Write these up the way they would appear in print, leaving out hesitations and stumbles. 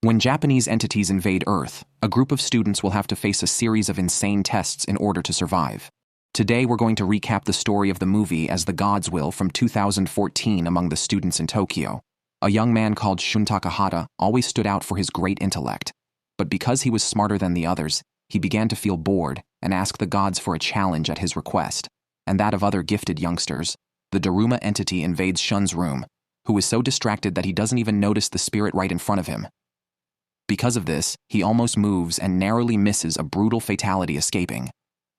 When Japanese entities invade Earth, a group of students will have to face a series of insane tests in order to survive. Today we're going to recap the story of the movie As the Gods Will from 2014 among the students in Tokyo. A young man called Shun Takahata always stood out for his great intellect. But because he was smarter than the others, he began to feel bored and asked the gods for a challenge at his request, and that of other gifted youngsters. The Daruma entity invades Shun's room, who is so distracted that he doesn't even notice the spirit right in front of him. Because of this, he almost moves and narrowly misses a brutal fatality, escaping,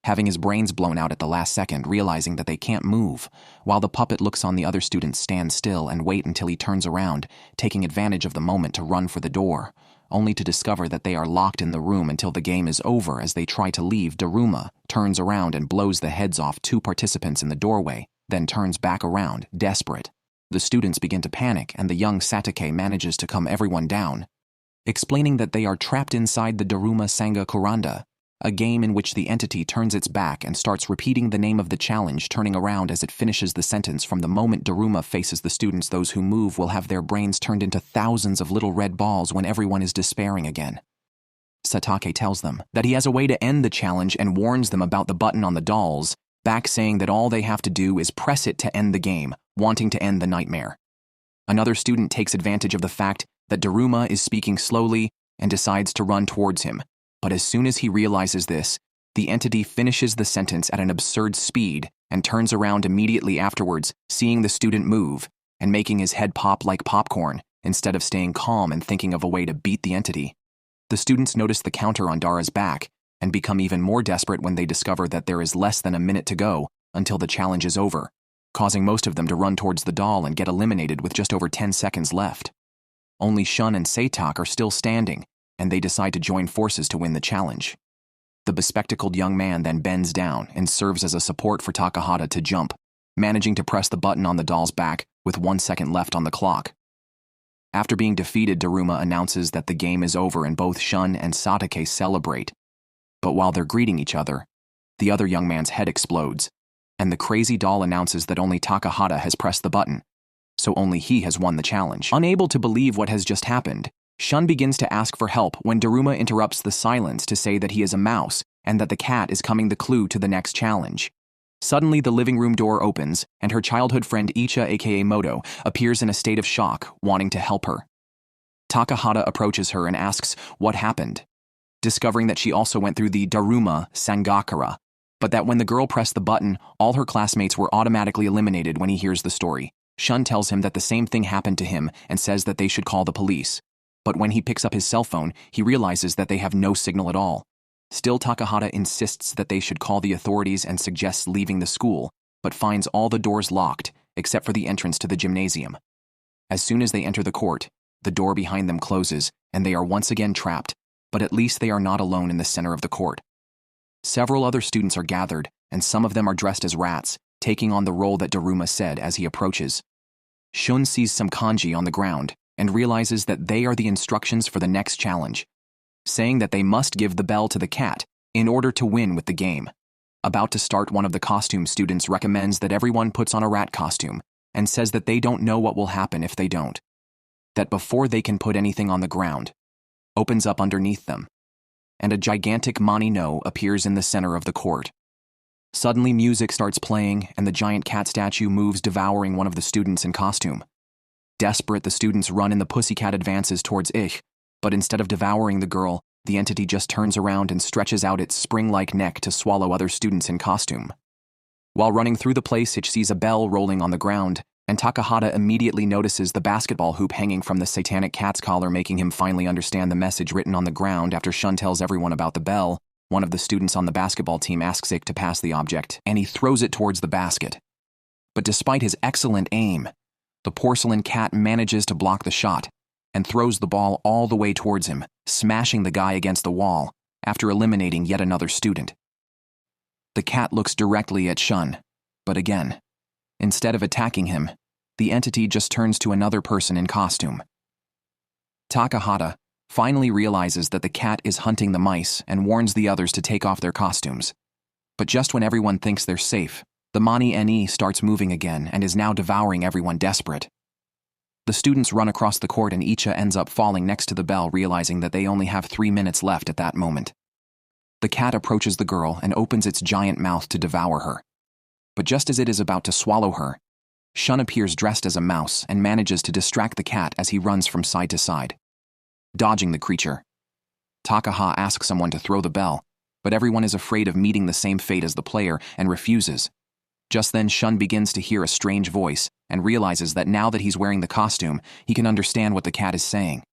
having his brains blown out at the last second, realizing that they can't move, while the puppet looks on the other students stand still and wait until he turns around, taking advantage of the moment to run for the door, only to discover that they are locked in the room until the game is over. As they try to leave, Daruma turns around and blows the heads off two participants in the doorway, then turns back around, desperate. The students begin to panic, and the young Satake manages to calm everyone down, explaining that they are trapped inside the Daruma Sanga Kuranda, a game in which the entity turns its back and starts repeating the name of the challenge, turning around as it finishes the sentence. From the moment Daruma faces the students, those who move will have their brains turned into thousands of little red balls when everyone is despairing again. Satake tells them that he has a way to end the challenge and warns them about the button on the doll's back, saying that all they have to do is press it to end the game, wanting to end the nightmare. Another student takes advantage of the fact that Daruma is speaking slowly and decides to run towards him. But as soon as he realizes this, the entity finishes the sentence at an absurd speed and turns around immediately afterwards, seeing the student move and making his head pop like popcorn instead of staying calm and thinking of a way to beat the entity. The students notice the counter on Dara's back and become even more desperate when they discover that there is less than a minute to go until the challenge is over, causing most of them to run towards the doll and get eliminated with just over 10 seconds left. Only Shun and Seitak are still standing, and they decide to join forces to win the challenge. The bespectacled young man then bends down and serves as a support for Takahata to jump, managing to press the button on the doll's back with 1 second left on the clock. After being defeated, Daruma announces that the game is over and both Shun and Satake celebrate. But while they're greeting each other, the other young man's head explodes, and the crazy doll announces that only Takahata has pressed the button, so only he has won the challenge. Unable to believe what has just happened, Shun begins to ask for help when Daruma interrupts the silence to say that he is a mouse and that the cat is coming the clue to the next challenge. Suddenly, the living room door opens, and her childhood friend Icha aka Moto appears in a state of shock, wanting to help her. Takahata approaches her and asks what happened, discovering that she also went through the Daruma Sangakara, but that when the girl pressed the button, all her classmates were automatically eliminated. When he hears the story, Shun tells him that the same thing happened to him and says that they should call the police. But when he picks up his cell phone, he realizes that they have no signal at all. Still, Takahata insists that they should call the authorities and suggests leaving the school, but finds all the doors locked, except for the entrance to the gymnasium. As soon as they enter the court, the door behind them closes, and they are once again trapped, but at least they are not alone in the center of the court. Several other students are gathered, and some of them are dressed as rats, taking on the role that Daruma said as he approaches. Shun sees some kanji on the ground and realizes that they are the instructions for the next challenge, saying that they must give the bell to the cat in order to win with the game. About to start, one of the costume students recommends that everyone puts on a rat costume and says that they don't know what will happen if they don't. That before they can put anything on the ground, opens up underneath them, and a gigantic mani no appears in the center of the court. Suddenly, music starts playing, and the giant cat statue moves, devouring one of the students in costume. Desperate, the students run and the pussycat advances towards Ich, but instead of devouring the girl, the entity just turns around and stretches out its spring-like neck to swallow other students in costume. While running through the place, it sees a bell rolling on the ground, and Takahata immediately notices the basketball hoop hanging from the satanic cat's collar, making him finally understand the message written on the ground. After Shun tells everyone about the bell, one of the students on the basketball team asks Ich to pass the object, and he throws it towards the basket. But despite his excellent aim, the porcelain cat manages to block the shot and throws the ball all the way towards him, smashing the guy against the wall after eliminating yet another student. The cat looks directly at Shun, but again, instead of attacking him, the entity just turns to another person in costume. Takahata finally realizes that the cat is hunting the mice and warns the others to take off their costumes. But just when everyone thinks they're safe, the Mani Ne starts moving again and is now devouring everyone, desperate. The students run across the court and Icha ends up falling next to the bell, realizing that they only have 3 minutes left at that moment. The cat approaches the girl and opens its giant mouth to devour her. But just as it is about to swallow her, Shun appears dressed as a mouse and manages to distract the cat as he runs from side to side, dodging the creature. Takaha asks someone to throw the bell, but everyone is afraid of meeting the same fate as the player and refuses. Just then Shun begins to hear a strange voice and realizes that now that he's wearing the costume, he can understand what the cat is saying.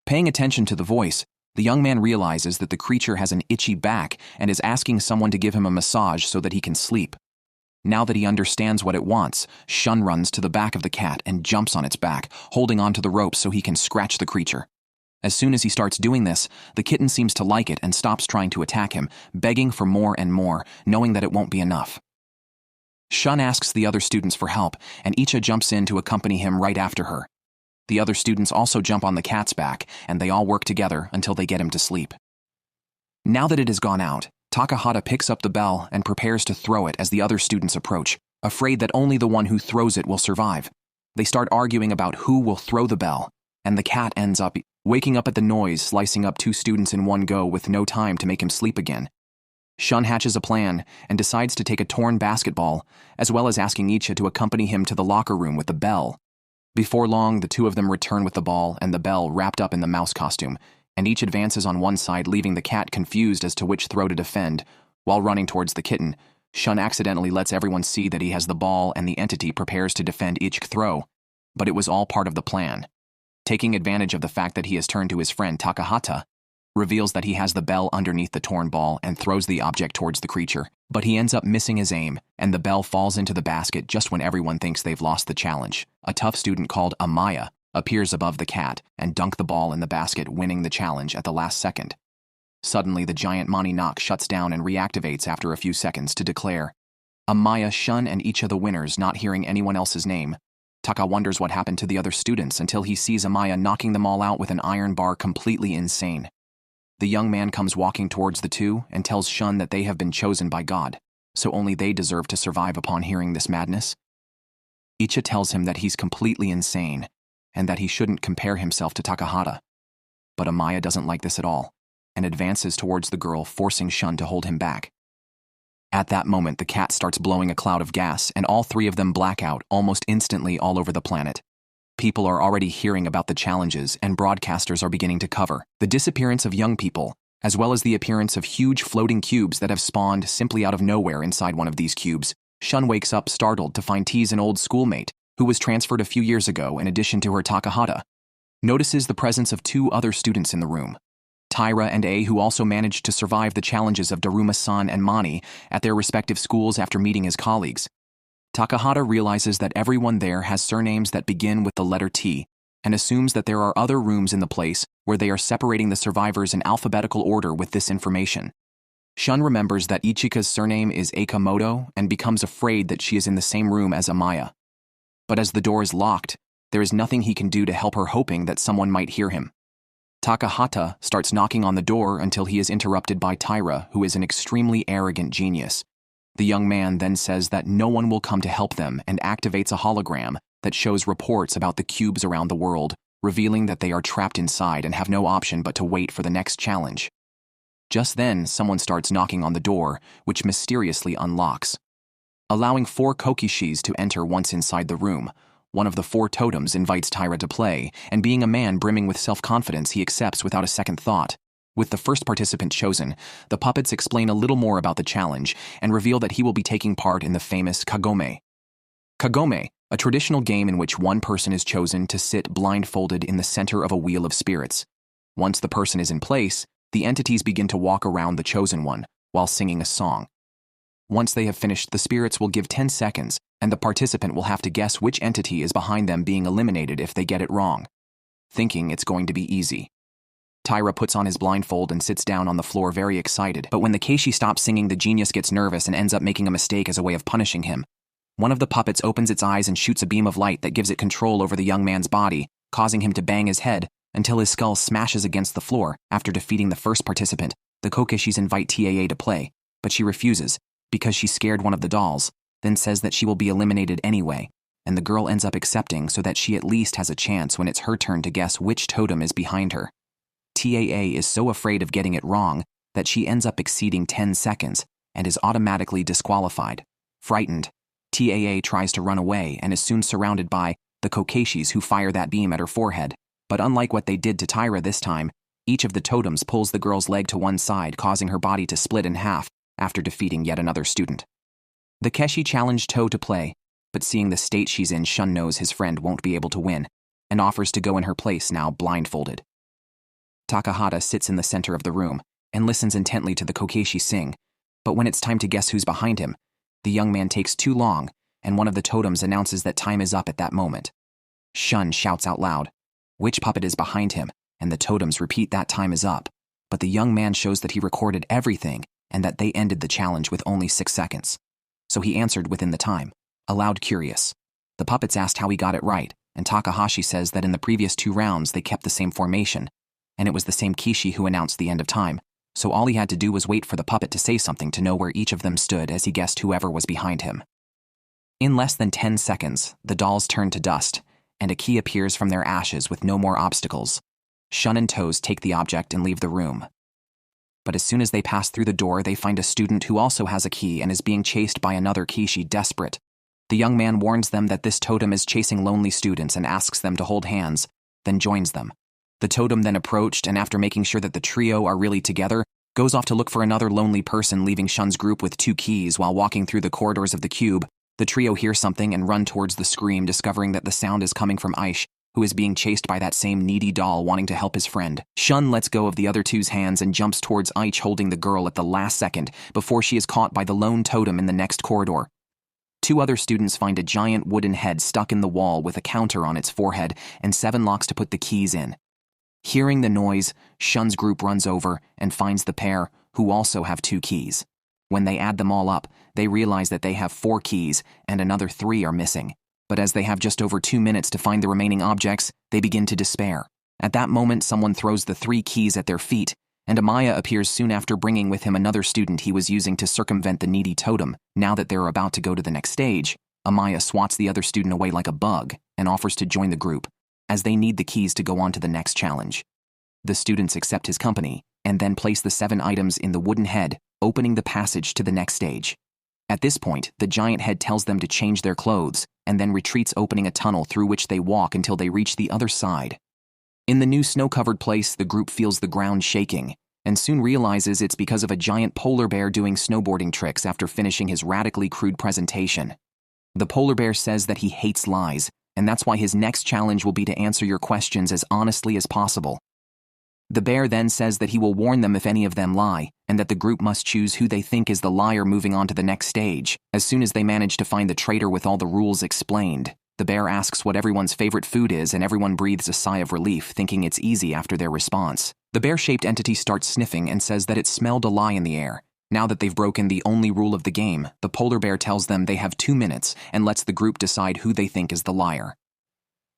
Paying attention to the voice, the young man realizes that the creature has an itchy back and is asking someone to give him a massage so that he can sleep. Now that he understands what it wants, Shun runs to the back of the cat and jumps on its back, holding onto the rope so he can scratch the creature. As soon as he starts doing this, the kitten seems to like it and stops trying to attack him, begging for more and more, knowing that it won't be enough. Shun asks the other students for help, and Icha jumps in to accompany him right after her. The other students also jump on the cat's back, and they all work together until they get him to sleep. Now that it has gone out, Takahata picks up the bell and prepares to throw it as the other students approach, afraid that only the one who throws it will survive. They start arguing about who will throw the bell, and the cat ends up waking up at the noise, slicing up 2 students in one go with no time to make him sleep again. Shun hatches a plan and decides to take a torn basketball, as well as asking Icha to accompany him to the locker room with the bell. Before long, the 2 of them return with the ball and the bell wrapped up in the mouse costume, and each advances on one side, leaving the cat confused as to which throw to defend. While running towards the kitten, Shun accidentally lets everyone see that he has the ball and the entity prepares to defend each throw, but it was all part of the plan. Taking advantage of the fact that he has turned to his friend Takahata, reveals that he has the bell underneath the torn ball and throws the object towards the creature, but he ends up missing his aim, and the bell falls into the basket just when everyone thinks they've lost the challenge. A tough student called Amaya appears above the cat and dunks the ball in the basket, winning the challenge at the last second. Suddenly, the giant Mani knock shuts down and reactivates after a few seconds to declare Amaya, Shun, and each of the winners, not hearing anyone else's name. Taka wonders what happened to the other students until he sees Amaya knocking them all out with an iron bar, completely insane. The young man comes walking towards the 2 and tells Shun that they have been chosen by God, so only they deserve to survive. Upon hearing this madness, Icha tells him that he's completely insane and that he shouldn't compare himself to Takahata. But Amaya doesn't like this at all and advances towards the girl, forcing Shun to hold him back. At that moment, the cat starts blowing a cloud of gas, and all 3 of them black out almost instantly all over the planet. People are already hearing about the challenges, and broadcasters are beginning to cover the disappearance of young people, as well as the appearance of huge floating cubes that have spawned simply out of nowhere inside one of these cubes. Shun wakes up startled to find T's an old schoolmate, who was transferred a few years ago in addition to her Takahata. Notices the presence of 2 other students in the room, Taira and A, who also managed to survive the challenges of Daruma-san and Mani at their respective schools after meeting his colleagues. Takahata realizes that everyone there has surnames that begin with the letter T, and assumes that there are other rooms in the place where they are separating the survivors in alphabetical order with this information. Shun remembers that Ichika's surname is Akamoto and becomes afraid that she is in the same room as Amaya. But as the door is locked, there is nothing he can do to help her, hoping that someone might hear him. Takahata starts knocking on the door until he is interrupted by Taira, who is an extremely arrogant genius. The young man then says that no one will come to help them and activates a hologram that shows reports about the cubes around the world, revealing that they are trapped inside and have no option but to wait for the next challenge. Just then, someone starts knocking on the door, which mysteriously unlocks, allowing 4 kokishis to enter. Once inside the room, one of the 4 totems invites Taira to play, and being a man brimming with self-confidence, he accepts without a second thought. With the first participant chosen, the puppets explain a little more about the challenge and reveal that he will be taking part in the famous Kagome. Kagome, a traditional game in which one person is chosen to sit blindfolded in the center of a wheel of spirits. Once the person is in place, the entities begin to walk around the chosen one while singing a song. Once they have finished, the spirits will give 10 seconds, and the participant will have to guess which entity is behind them being eliminated if they get it wrong, thinking it's going to be easy. Taira puts on his blindfold and sits down on the floor, very excited, but when the keishi stops singing, the genius gets nervous and ends up making a mistake as a way of punishing him. One of the puppets opens its eyes and shoots a beam of light that gives it control over the young man's body, causing him to bang his head until his skull smashes against the floor. After defeating the first participant, the kokishis invite TAA to play, but she refuses because she scared one of the dolls, then says that she will be eliminated anyway, and the girl ends up accepting so that she at least has a chance when it's her turn to guess which totem is behind her. TAA is so afraid of getting it wrong that she ends up exceeding 10 seconds and is automatically disqualified. Frightened, TAA tries to run away and is soon surrounded by the Kokeshis who fire that beam at her forehead. But unlike what they did to Tyra this time, each of the totems pulls the girl's leg to one side, causing her body to split in half after defeating yet another student. The Keshi challenged To to play, but seeing the state she's in, Shun knows his friend won't be able to win and offers to go in her place now blindfolded. Takahata sits in the center of the room and listens intently to the Kokeshi sing, but when it's time to guess who's behind him, the young man takes too long and one of the totems announces that time is up at that moment. Shun shouts out loud, which puppet is behind him, and the totems repeat that time is up, but the young man shows that he recorded everything and that they ended the challenge with only 6 seconds. So he answered within the time, aloud curious. The puppets asked how he got it right, and Takahashi says that in the previous 2 rounds they kept the same formation, and it was the same Kishi who announced the end of time, so all he had to do was wait for the puppet to say something to know where each of them stood as he guessed whoever was behind him. In less than 10 seconds, the dolls turn to dust, and a key appears from their ashes with no more obstacles. Shun and Toes take the object and leave the room. But as soon as they pass through the door, they find a student who also has a key and is being chased by another Kishi, desperate. The young man warns them that this totem is chasing lonely students and asks them to hold hands, then joins them. The totem then approached, and after making sure that the trio are really together, goes off to look for another lonely person, leaving Shun's group with 2 keys. While walking through the corridors of the cube, the trio hear something and run towards the scream, discovering that the sound is coming from Aish, who is being chased by that same needy doll wanting to help his friend. Shun lets go of the other 2's hands and jumps towards Aish, holding the girl at the last second before she is caught by the lone totem in the next corridor. 2 other students find a giant wooden head stuck in the wall with a counter on its forehead and 7 locks to put the keys in. Hearing the noise, Shun's group runs over and finds the pair, who also have 2 keys. When they add them all up, they realize that they have 4 keys and another 3 are missing. But as they have just over 2 minutes to find the remaining objects, they begin to despair. At that moment, someone throws the 3 keys at their feet, and Amaya appears soon after, bringing with him another student he was using to circumvent the needy totem. Now that they're about to go to the next stage, Amaya swats the other student away like a bug and offers to join the group, as they need the keys to go on to the next challenge. The students accept his company, and then place the 7 items in the wooden head, opening the passage to the next stage. At this point, the giant head tells them to change their clothes, and then retreats, opening a tunnel through which they walk until they reach the other side. In the new snow-covered place, the group feels the ground shaking, and soon realizes it's because of a giant polar bear doing snowboarding tricks after finishing his radically crude presentation. The polar bear says that he hates lies, and that's why his next challenge will be to answer your questions as honestly as possible. The bear then says that he will warn them if any of them lie, and that the group must choose who they think is the liar, moving on to the next stage. As soon as they manage to find the traitor with all the rules explained, the bear asks what everyone's favorite food is, and everyone breathes a sigh of relief, thinking it's easy after their response. The bear-shaped entity starts sniffing and says that it smelled a lie in the air. Now that they've broken the only rule of the game, the polar bear tells them they have 2 minutes and lets the group decide who they think is the liar.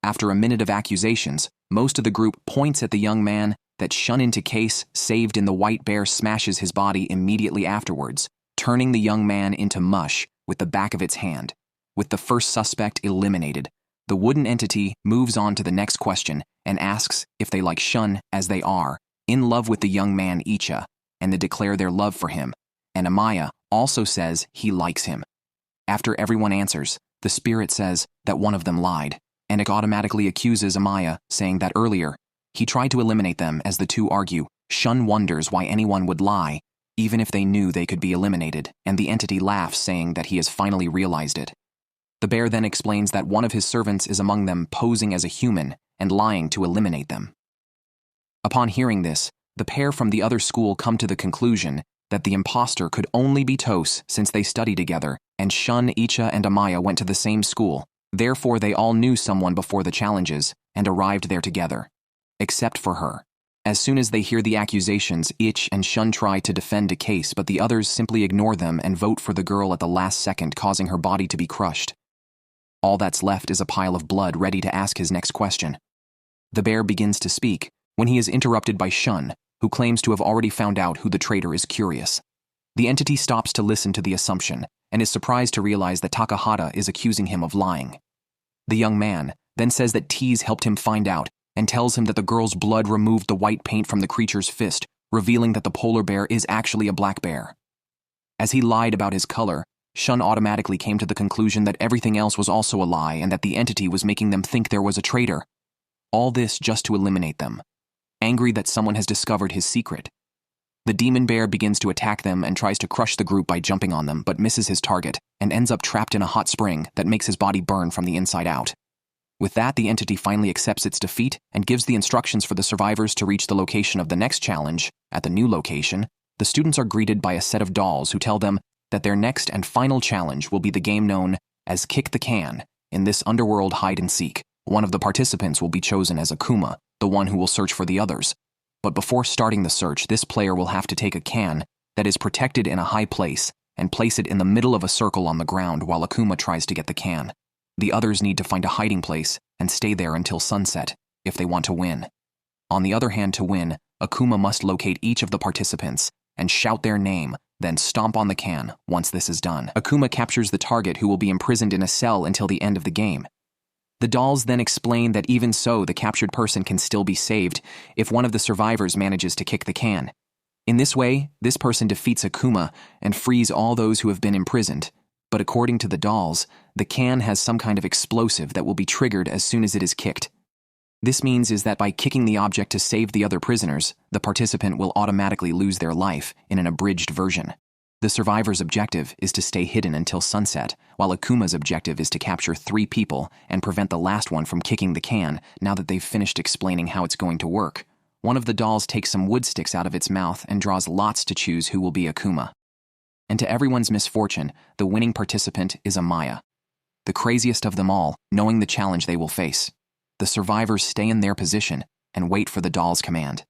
After a minute of accusations, most of the group points at the young man that Shun into case saved in the white bear smashes his body immediately afterwards, turning the young man into mush with the back of its hand. With the first suspect eliminated, the wooden entity moves on to the next question and asks if they like Shun, as they are in love with the young man Icha, and they declare their love for him, and Amaya also says he likes him. After everyone answers, the spirit says that one of them lied, and it automatically accuses Amaya, saying that earlier he tried to eliminate them. As the 2 argue, Shun wonders why anyone would lie, even if they knew they could be eliminated, and the entity laughs, saying that he has finally realized it. The bear then explains that one of his servants is among them, posing as a human and lying to eliminate them. Upon hearing this, the pair from the other school come to the conclusion that the imposter could only be Tos, since they study together, and Shun, Icha, and Amaya went to the same school. Therefore, they all knew someone before the challenges and arrived there together. Except for her. As soon as they hear the accusations, Ich and Shun try to defend a case, but the others simply ignore them and vote for the girl at the last second, causing her body to be crushed. All that's left is a pile of blood, ready to ask his next question. The bear begins to speak when he is interrupted by Shun, who claims to have already found out who the traitor is. Curious, the entity stops to listen to the assumption and is surprised to realize that Takahata is accusing him of lying. The young man then says that Tease helped him find out and tells him that the girl's blood removed the white paint from the creature's fist, revealing that the polar bear is actually a black bear. As he lied about his color, Shun automatically came to the conclusion that everything else was also a lie and that the entity was making them think there was a traitor. All this just to eliminate them, angry that someone has discovered his secret. The demon bear begins to attack them and tries to crush the group by jumping on them, but misses his target and ends up trapped in a hot spring that makes his body burn from the inside out. With that, the entity finally accepts its defeat and gives the instructions for the survivors to reach the location of the next challenge. At the new location, the students are greeted by a set of dolls who tell them that their next and final challenge will be the game known as Kick the Can. In this underworld hide-and-seek, one of the participants will be chosen as Akuma, the one who will search for the others. But before starting the search, this player will have to take a can that is protected in a high place and place it in the middle of a circle on the ground while Akuma tries to get the can. The others need to find a hiding place and stay there until sunset if they want to win. On the other hand, to win, Akuma must locate each of the participants and shout their name, then stomp on the can. Once this is done, Akuma captures the target, who will be imprisoned in a cell until the end of the game. The dolls then explain that even so, the captured person can still be saved if one of the survivors manages to kick the can. In this way, this person defeats Akuma and frees all those who have been imprisoned. But according to the dolls, the can has some kind of explosive that will be triggered as soon as it is kicked. This means is that by kicking the object to save the other prisoners, the participant will automatically lose their life in an abridged version. The survivor's objective is to stay hidden until sunset, while Akuma's objective is to capture 3 people and prevent the last one from kicking the can. Now that they've finished explaining how it's going to work, one of the dolls takes some wood sticks out of its mouth and draws lots to choose who will be Akuma. And to everyone's misfortune, the winning participant is Amaya. The craziest of them all, knowing the challenge they will face. The survivors stay in their position and wait for the doll's command.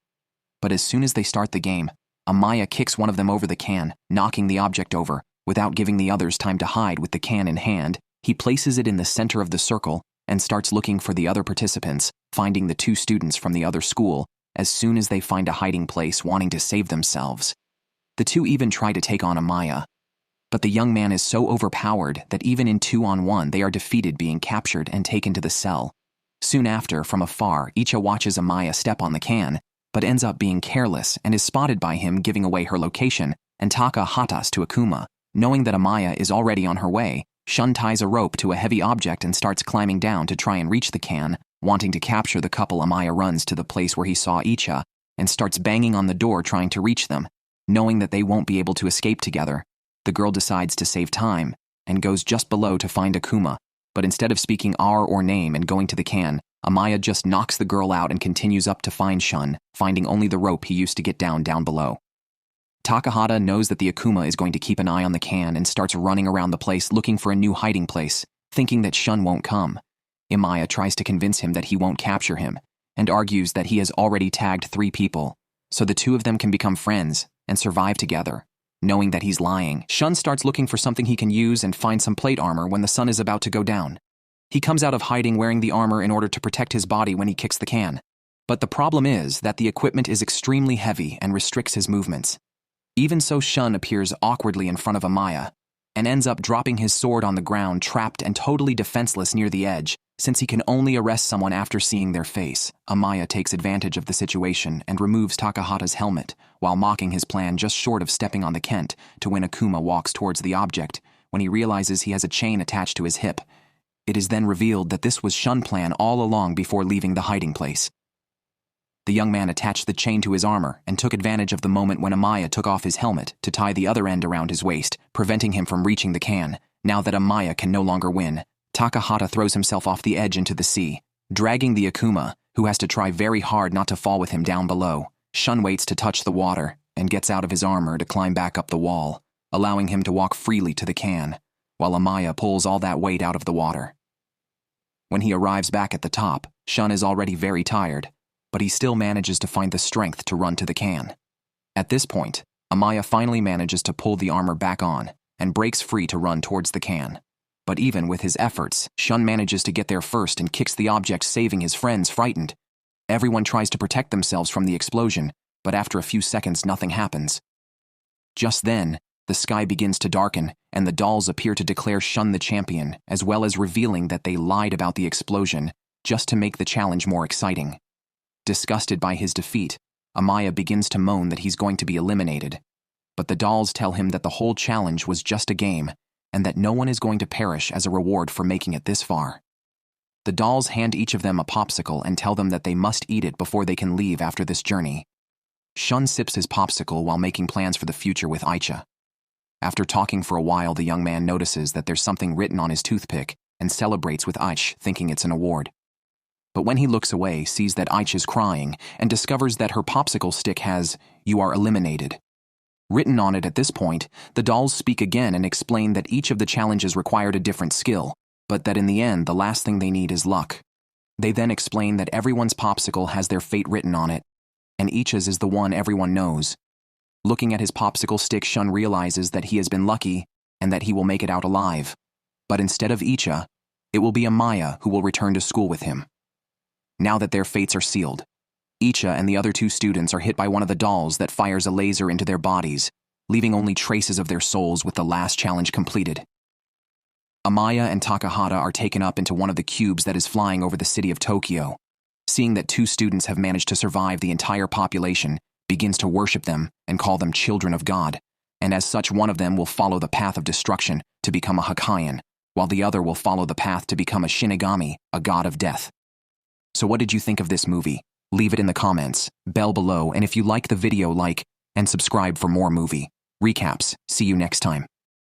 But as soon as they start the game, Amaya kicks one of them over the can, knocking the object over. Without giving the others time to hide with the can in hand, he places it in the center of the circle and starts looking for the other participants, finding the 2 students from the other school as soon as they find a hiding place, wanting to save themselves. The 2 even try to take on Amaya, but the young man is so overpowered that even in 2-on-1 they are defeated, being captured and taken to the cell. Soon after, from afar, Icha watches Amaya step on the can, but ends up being careless and is spotted by him, giving away her location, and Taka hatas to Akuma. Knowing that Amaya is already on her way, Shun ties a rope to a heavy object and starts climbing down to try and reach the can. Wanting to capture the couple, Amaya runs to the place where he saw Icha and starts banging on the door trying to reach them. Knowing that they won't be able to escape together, the girl decides to save time and goes just below to find Akuma. But instead of speaking R or name and going to the can, Amaya just knocks the girl out and continues up to find Shun, finding only the rope he used to get down below. Takahata knows that the Akuma is going to keep an eye on the can and starts running around the place looking for a new hiding place, thinking that Shun won't come. Amaya tries to convince him that he won't capture him and argues that he has already tagged 3 people, so the 2 of them can become friends and survive together. Knowing that he's lying, Shun starts looking for something he can use and finds some plate armor when the sun is about to go down. He comes out of hiding wearing the armor in order to protect his body when he kicks the can. But the problem is that the equipment is extremely heavy and restricts his movements. Even so, Shun appears awkwardly in front of Amaya and ends up dropping his sword on the ground, trapped and totally defenseless near the edge, since he can only arrest someone after seeing their face. Amaya takes advantage of the situation and removes Takahata's helmet, while mocking his plan just short of stepping on the Kent to when Akuma walks towards the object. When he realizes he has a chain attached to his hip, it is then revealed that this was Shun's plan all along before leaving the hiding place. The young man attached the chain to his armor and took advantage of the moment when Amaya took off his helmet to tie the other end around his waist, preventing him from reaching the can. Now that Amaya can no longer win, Takahata throws himself off the edge into the sea, dragging the Akuma, who has to try very hard not to fall with him down below. Shun waits to touch the water and gets out of his armor to climb back up the wall, allowing him to walk freely to the can, while Amaya pulls all that weight out of the water. When he arrives back at the top, Shun is already very tired, but he still manages to find the strength to run to the can. At this point, Amaya finally manages to pull the armor back on and breaks free to run towards the can. But even with his efforts, Shun manages to get there first and kicks the object, saving his friends frightened. Everyone tries to protect themselves from the explosion, but after a few seconds nothing happens. Just then, The sky begins to darken, and the dolls appear to declare Shun the champion, as well as revealing that they lied about the explosion just to make the challenge more exciting. Disgusted by his defeat, Amaya begins to moan that he's going to be eliminated. But the dolls tell him that the whole challenge was just a game, and that no one is going to perish as a reward for making it this far. The dolls hand each of them a popsicle and tell them that they must eat it before they can leave after this journey. Shun sips his popsicle while making plans for the future with Aicha. After talking for a while, the young man notices that there's something written on his toothpick and celebrates with Aich, thinking it's an award. But when he looks away, sees that Aich is crying and discovers that her popsicle stick has, "You are eliminated." Written on it at this point, the dolls speak again and explain that each of the challenges required a different skill, but that in the end, the last thing they need is luck. They then explain that everyone's popsicle has their fate written on it, and Icha's is the one everyone knows. Looking at his popsicle stick, Shun realizes that he has been lucky and that he will make it out alive. But instead of Icha, it will be Amaya who will return to school with him. Now that their fates are sealed, Icha and the other two students are hit by one of the dolls that fires a laser into their bodies, leaving only traces of their souls with the last challenge completed. Amaya and Takahata are taken up into one of the cubes that is flying over the city of Tokyo. Seeing that two students have managed to survive, the entire population begins to worship them and call them children of God, and as such one of them will follow the path of destruction to become a Hakayan, while the other will follow the path to become a Shinigami, a god of death. So what did you think of this movie? Leave it in the comments, bell below, and if you like the video, like and subscribe for more movie recaps. See you next time.